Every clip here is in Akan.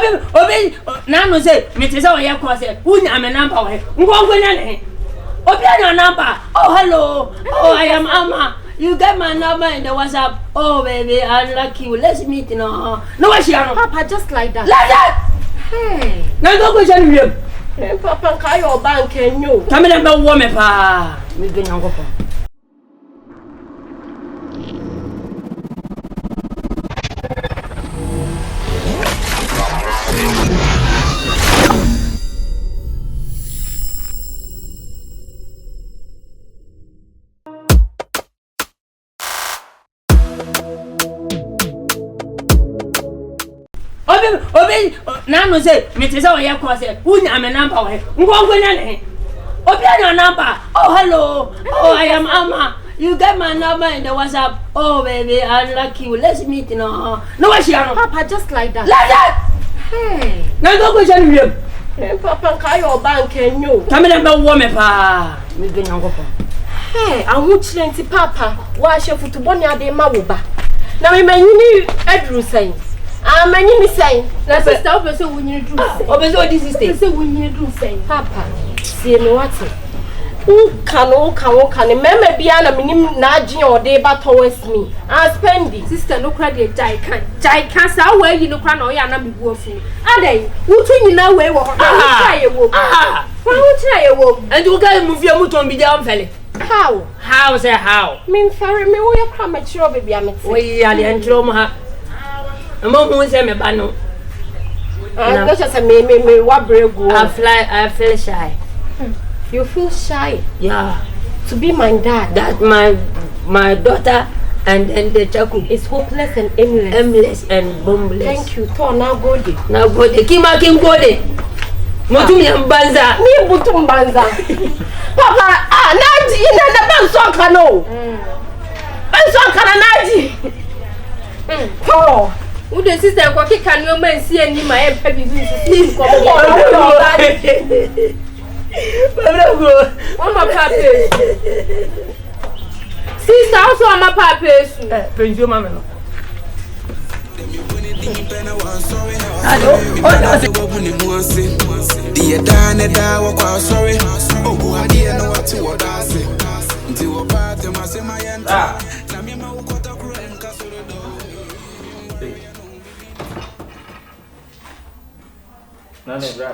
Obi na no say me tell say we call say who nya me number we ngongo nya ne Obi your number oh hello oh I am Amma you get my number in the WhatsApp oh baby I like you let's meet no what she Papa just like that hey na go go share with Papa can your bank and you come in and wo me pa me go nya go Obi na no say me tell say we call say who nya me number we ngongo nya ne Obi your number oh hello oh I am Amma you get my number in the WhatsApp oh baby I like you let's meet no what she Papa just like that hey na go go share with Papa can your bank and you come in and wo me pa me go nya go hey I want chilenti Papa wa she football ni ade ma wo ba na me manyini edru say manyini say na sister obeso wunyini dru say obeso this sister say wunyini dru say Papa see me what Can meme bia na minim na agye ode ba towards me Spendi sister no kra de jai kan sa we yi no kra na o ya na mebu afu adai wutu nyina we wo ho na ye wo fa wutu ye wo and you guys move your motor bi jam fele how say how me fare me wo ye kra ma chiro baby amete we ya le ntro mo ha mo mo say me ba no go just me wa bregu I feel shy. You feel shy? Yeah. To be my dad. That my daughter and the chaku is hopeless and aimless. Aimless and bombless. Thank you. To now go de. Now go de. Kima kim go de. Motumi mbanza. Ni butu mbanza. Papa, naji ina bansoka no. Bansoka na naji. Oh. Who the sister kwa kika no man see any my empty bibi so ko Mama papa. Sister also ama papa esu. Penjo mama no. Nane bra.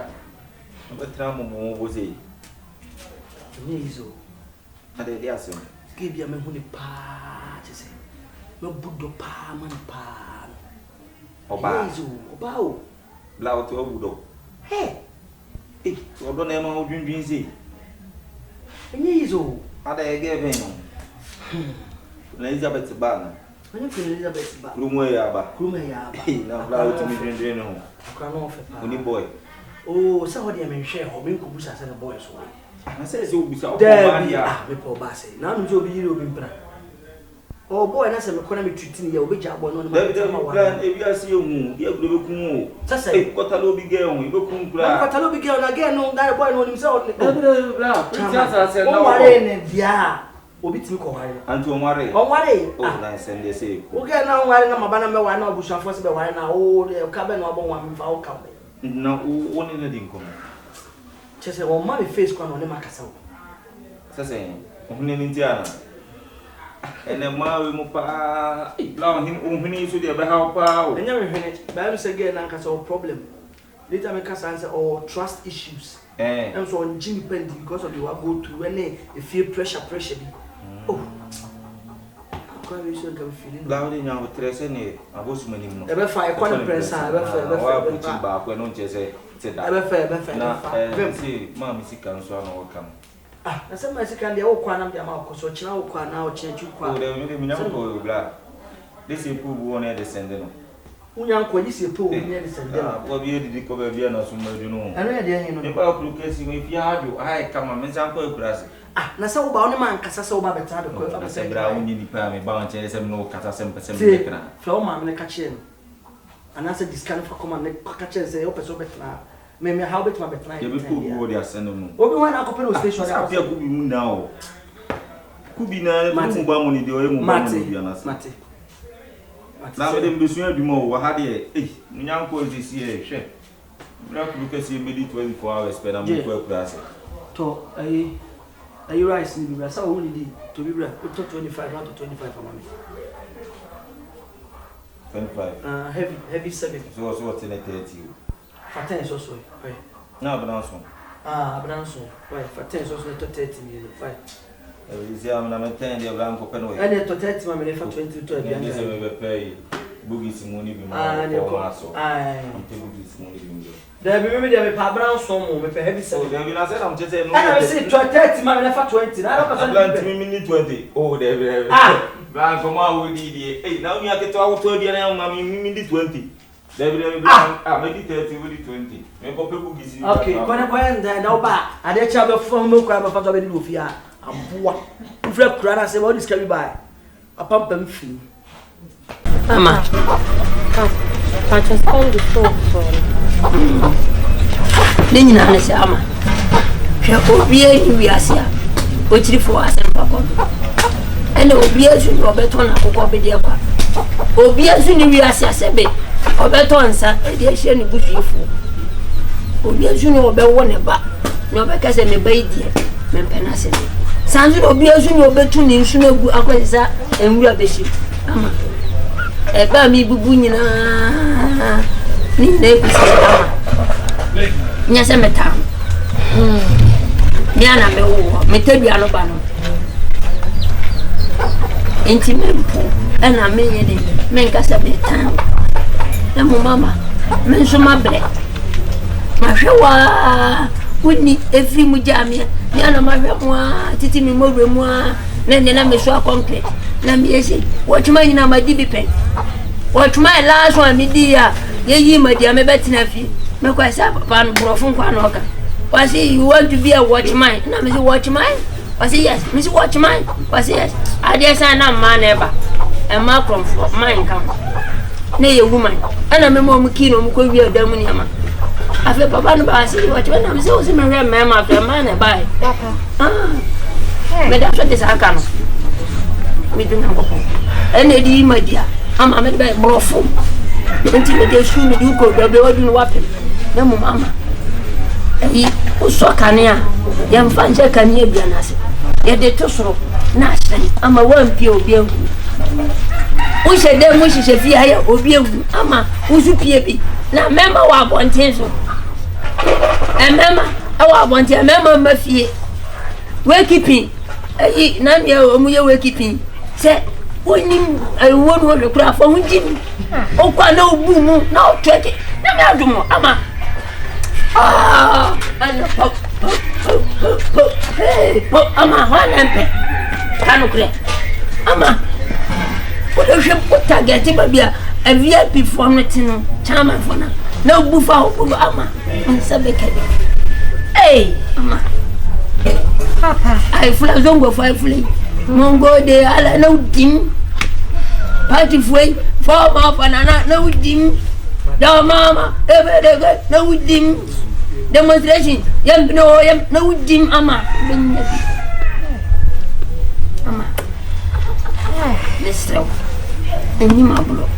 Betra mo boze. Nizo. Ade dia asem. Give ya me hu ni pa chese. Me budo pa man pa. Oba. Nizo, oba o. Bla o to budo. He. Odo na ma odwindwin si. Nizo. Ade ege ben no. Elizabeth ba. Ani ko Elizabeth ba. Rumo ya ba. Na bla o to mi dwindwin no. Akra no fe pa. Oni boy. Oh, sa ho de me hwe ho me ko busa se na boy so. Na say se obisa o ba dia. Me po ba se. Na no je obi yiri obi mpra. Oh boy na se me kona me twiti ni ya obi ja boy no na ma wa. David e bi ase ehu, dia gudo be kun o. Sase. Kota lo bi ge o, e be kun kura. Na kota lo bi ge o na ge no na boy no nim se o. David bla, princess ase na o. O ware ne dia. Obi timi ko ware. Anti o ware. O ware. O na send dey say. O ge na ware na mabana me wa na obusuafo se be ware na o ka be no abon wa mfa o ka be. Na o ni na din ko. Chese o ma be face kwa no ne makasa o. Sase, o hune ni ntia na. Ene ma we mu pa. La o hune so de be ha pa o. Enya me hune. Ba me se ge na nkasa o problem. Later me kasa answer or trust issues. I'm so on Jimmy Pendy because of the what go through when they feel pressure. Oh. Quite very soon can feeling. La we nya o trese ni abosu manim no. E be fa e kwa na pressure, e be fa. Wa putin ba ko no chese te da. E be fa. Na see ma mi sika nso na wo kam. Ah, na se ma sika ndia wo kwa na bia ma ko so china wo kwa na wo china chu kwa. O de mi nya ko bla. This is pu bu one dey send no. Unya ko ni se pu ni dey send no. Wo bi edidi ko ba bia na so ma du no. Ano ya dey hin no. E ba ku kesi we fi adu ai kama me san ko ekurase. Ah, na se wo ba woni man kasa se wo ba beta be ko fa be se bra woni ni pa me ba on chere se me no kasa se me kra. Fa o ma me ka chere no. Ana se discount fa koma me ka chere se o peso betna. Me how bet ma betna. Ye be ku bu dey asend no. Obi wan akopɛ no station ya. Afia ku bi mu na o. Ku bi na mu ba mu ni de o ye mu ba mu bi na se. Mate. Na me dem be sua adwuma o wa ha de nya nko sisi e hwe. Because you made it 24 hours, but I'm going to class. To are you rice in the so only to be right? Put 25 not to 25 for mommy. 25. Heavy 7. So what's in 30? For 10 is also. Right. No, but also. But also. Right. For 10 is also to 30 million. Right. Is there I'm 10 the blank open way. And then to 30 mommy for 22. And this will pay boogies money. I'm boogies money. There be maybe there be pa brown some me heavy 7. There be na say I'm just saying no. I say 30 man for 20. Na don't say me 20. Oh there be. Blank come out with the hey now me ake to out to the na me 20. There be make it 30 with 20. Me go people gisi. Okay, when na oba ade cha be from me kwa be fa to be do ofia. Amboa. Ufre kura na say what is carry by. Apam fi. Mama. I just called the phone. Then you know, say, Ama, we are which is for us and Papa. And Obia soon Roberton, Obedia. Obia soon we are Sabe, Oberton, sir, dear Shanny Bushy fool. Obia soon obey one about, no because I'm a baby, Mempenasi. Sans Obia soon obey two names soon acquire and we are the ship. Ama, a bammy bubunina. Ni neku sama nyase meta mi ana me wo metadua no ba no enti mempo ana me ye de me nkasa meta na mo mama me nso mabre ma hwewa woni efri mu jamia mi ana ma hwe mo titi mi mo mu na ne na me so concrete na mi ese wotuma nyina ma di bi pen wotuma last one mi di ya ye madia me betina fi me kwa sa papa no brofun kwa no ka was you want to be a watchman na me say watchman was yes me say watchman was yes I dey say na man eba e ma from mine come na ye woman ana me mo kino mo ko wi adam ni ama afi papa no ba say watchman na me say o say me hwe me ma fa man e bai me da so dey sa ka no me du na boko ene di madia ama me be brofun nti me dey shoe me do ko bebe wadu no wapem na mo mama uso kania ya mfanje kania bia nase ya de tosoro na ashen ama wampie obi ehu o se de mo hihye fie ya obi ehu ama usu pie bi na mema wa abonten so mema wa abonten mema ma fie we keeping na me o mu ye we keeping se onim won ho rekura fo hunjim o kwa na obu mu na o twete na me adumo ama ama hanempe kanukre ama o de hwe pota gati babia a VIP form tinu chama fona na obu fa obu ama nsabe kede ama papa ai fula zongo fa fuli mongo de ala no dim party foi forma banana no dim da mama ebe no dim demonstration yam no dim ama let's go. Ni mablo.